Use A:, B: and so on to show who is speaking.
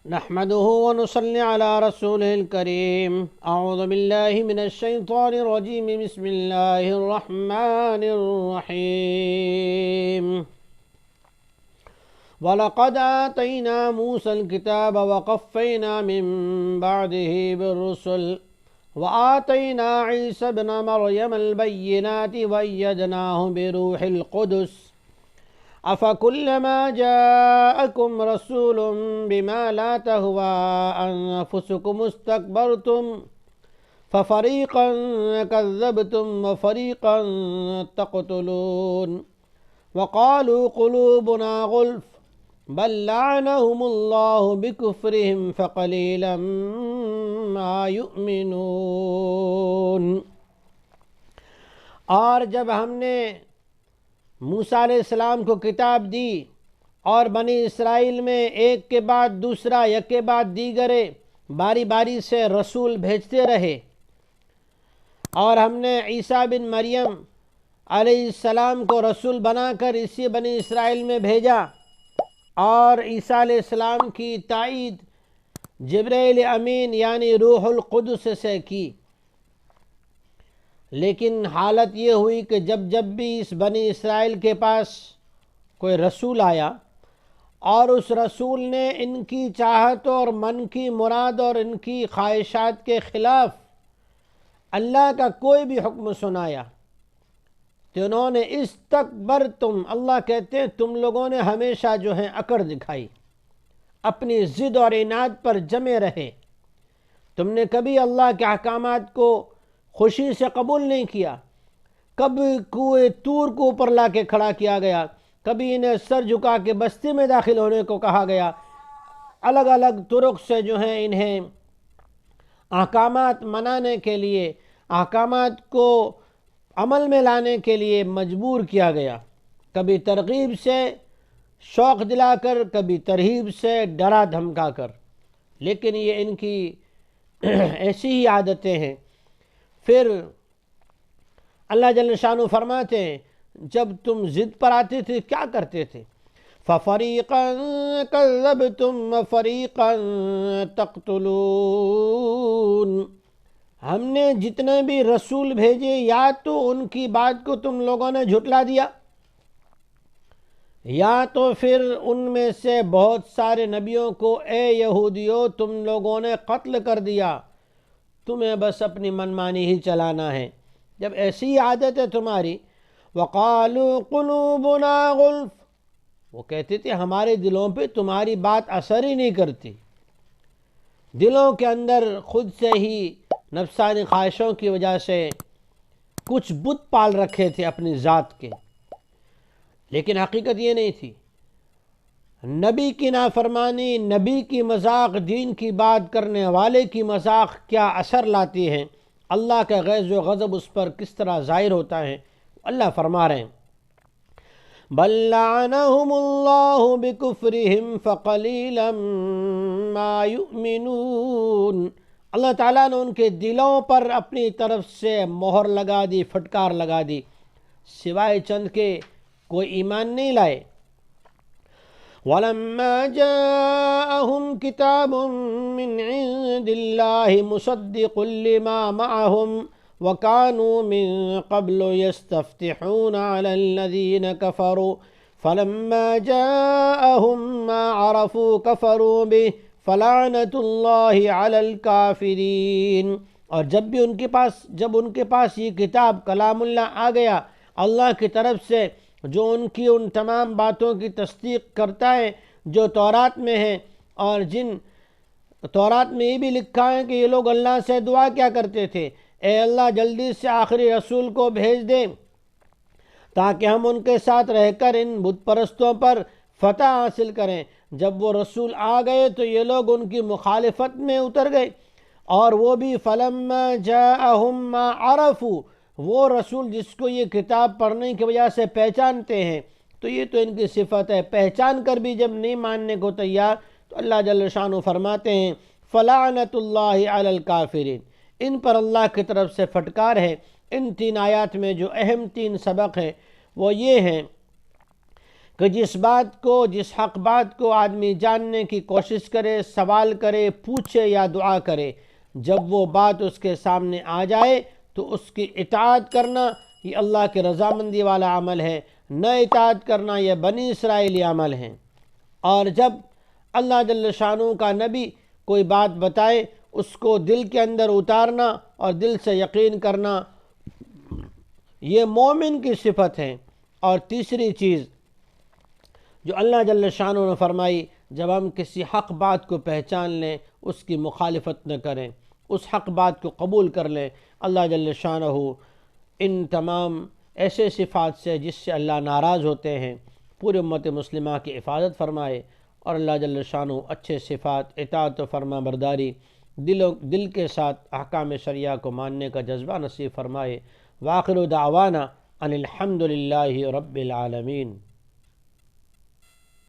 A: نحمده ونصلي على رسوله الكريم. أعوذ بالله من الشيطان الرجيم. بسم الله الرحمن الرحيم. ولقد آتينا موسى الكتاب وقفينا من بعده بالرسل وآتينا عيسى ابن مريم البينات وأيدناه بروح القدس أفكلما جاءكم رسول بما لا تهوى أنفسكم استكبرتم ففريقا كذبتم وفريقا تقتلون وقالوا قلوبنا غلف بل لعنهم الله بكفرهم فقليلا ما يؤمنون. اور جب ہم نے موسیٰ علیہ السلام کو کتاب دی اور بنی اسرائیل میں ایک کے بعد دوسرا یک کے بعد دیگرے باری باری سے رسول بھیجتے رہے، اور ہم نے عیسیٰ بن مریم علیہ السلام کو رسول بنا کر اسی بنی اسرائیل میں بھیجا، اور عیسیٰ علیہ السلام کی تائید جبرائیل امین یعنی روح القدس سے کی. لیکن حالت یہ ہوئی کہ جب بھی اس بنی اسرائیل کے پاس کوئی رسول آیا اور اس رسول نے ان کی چاہت اور من کی مراد اور ان کی خواہشات کے خلاف اللہ کا کوئی بھی حکم سنایا تو انہوں نے استکبرتم، اللہ کہتے ہیں تم لوگوں نے ہمیشہ جو ہے اکڑ دکھائی، اپنی ضد اور عناد پر جمے رہے. تم نے کبھی اللہ کے احکامات کو خوشی سے قبول نہیں کیا. کبھی کوئے طور کو اوپر لا کے کھڑا کیا گیا، کبھی انہیں سر جھکا کے بستی میں داخل ہونے کو کہا گیا، الگ الگ طرق سے جو ہیں انہیں احکامات منانے کے لیے، احکامات کو عمل میں لانے کے لیے مجبور کیا گیا، کبھی ترغیب سے شوق دلا کر، کبھی ترہیب سے ڈرا دھمکا کر. لیکن یہ ان کی ایسی ہی عادتیں ہیں. پھر اللہ جل شانہ فرماتے ہیں جب تم ضد پر آتے تھے کیا کرتے تھے؟ فَفَرِيقًا كَذَّبْتُمْ وَفَرِيقًا تَقْتُلُونَ. ہم نے جتنے بھی رسول بھیجے یا تو ان کی بات کو تم لوگوں نے جھٹلا دیا، یا تو پھر ان میں سے بہت سارے نبیوں کو اے یہودیو تم لوگوں نے قتل کر دیا، تمہیں بس اپنی منمانی ہی چلانا ہے. جب ایسی عادت ہے تمہاری، وَقَالُوا قُلُوبُنَا غُلْفٌ، وہ کہتے تھے ہمارے دلوں پہ تمہاری بات اثر ہی نہیں کرتی. دلوں کے اندر خود سے ہی نفسانی خواہشوں کی وجہ سے کچھ بت پال رکھے تھے اپنی ذات کے، لیکن حقیقت یہ نہیں تھی. نبی کی نافرمانی، نبی کی مذاق، دین کی بات کرنے والے کی مذاق کیا اثر لاتی ہیں، اللہ کا غیظ و غضب اس پر کس طرح ظاہر ہوتا ہے. اللہ فرما رہے ہیں بل لعنهم اللہ بکفرہم فقلیلا ما یؤمنون. اللہ تعالیٰ نے ان کے دلوں پر اپنی طرف سے مہر لگا دی، پھٹکار لگا دی، سوائے چند کے کوئی ایمان نہیں لائے. وَلَمَّا جَاءَهُمْ كِتَابٌ مِّنْ عِندِ اللَّهِ مُصَدِّقٌ لِّمَا مَعَهُمْ وَكَانُوا مِن قَبْلُ يَسْتَفْتِحُونَ عَلَى الَّذِينَ كَفَرُوا فَلَمَّا جَاءَهُمْ مَا عَرَفُوا كَفَرُوا بِهِ فَلَعْنَةُ اللَّهِ عَلَى الْكَافِرِينَ. اور جب ان کے پاس یہ کتاب کلام اللہ آ گیا اللہ کی طرف سے، جو ان کی ان تمام باتوں کی تصدیق کرتا ہے جو تورات میں ہیں، اور جن تورات میں یہ بھی لکھا ہے کہ یہ لوگ اللہ سے دعا کیا کرتے تھے، اے اللہ جلدی سے آخری رسول کو بھیج دیں تاکہ ہم ان کے ساتھ رہ کر ان بت پرستوں پر فتح حاصل کریں. جب وہ رسول آ گئے تو یہ لوگ ان کی مخالفت میں اتر گئے، اور وہ بھی فلما جاءہم ما عرفوا، وہ رسول جس کو یہ کتاب پڑھنے کی وجہ سے پہچانتے ہیں. تو یہ تو ان کی صفت ہے، پہچان کر بھی جب نہیں ماننے کو تیار تو اللہ جل شانہ فرماتے ہیں فلعنۃ اللہ علی الکافرین. ان پر اللہ کی طرف سے پھٹکار ہے. ان 3 آیات میں جو اہم 3 سبق ہیں وہ یہ ہیں کہ جس بات کو، جس حق بات کو آدمی جاننے کی کوشش کرے، سوال کرے، پوچھے یا دعا کرے، جب وہ بات اس کے سامنے آ جائے تو اس کی اطاعت کرنا یہ اللہ کی رضامندی والا عمل ہے، نہ اطاعت کرنا یہ بنی اسرائیلی عمل ہے۔ اور جب اللہ جل شانہ کا نبی کوئی بات بتائے اس کو دل کے اندر اتارنا اور دل سے یقین کرنا، یہ مومن کی صفت ہے۔ اور تیسری چیز جو اللہ جل شانہ نے فرمائی، جب ہم کسی حق بات کو پہچان لیں اس کی مخالفت نہ کریں، اس حق بات کو قبول کر لیں۔ اللہ جل شانہ ان تمام ایسے صفات سے جس سے اللہ ناراض ہوتے ہیں پوری امت مسلمہ کی حفاظت فرمائے، اور اللہ جل شانہ اچھے صفات، اطاعت و فرما برداری، دل کے ساتھ احکام شریعہ کو ماننے کا جذبہ نصیب فرمائے۔ وآخر دعوانا ان الحمد للہ رب العالمین۔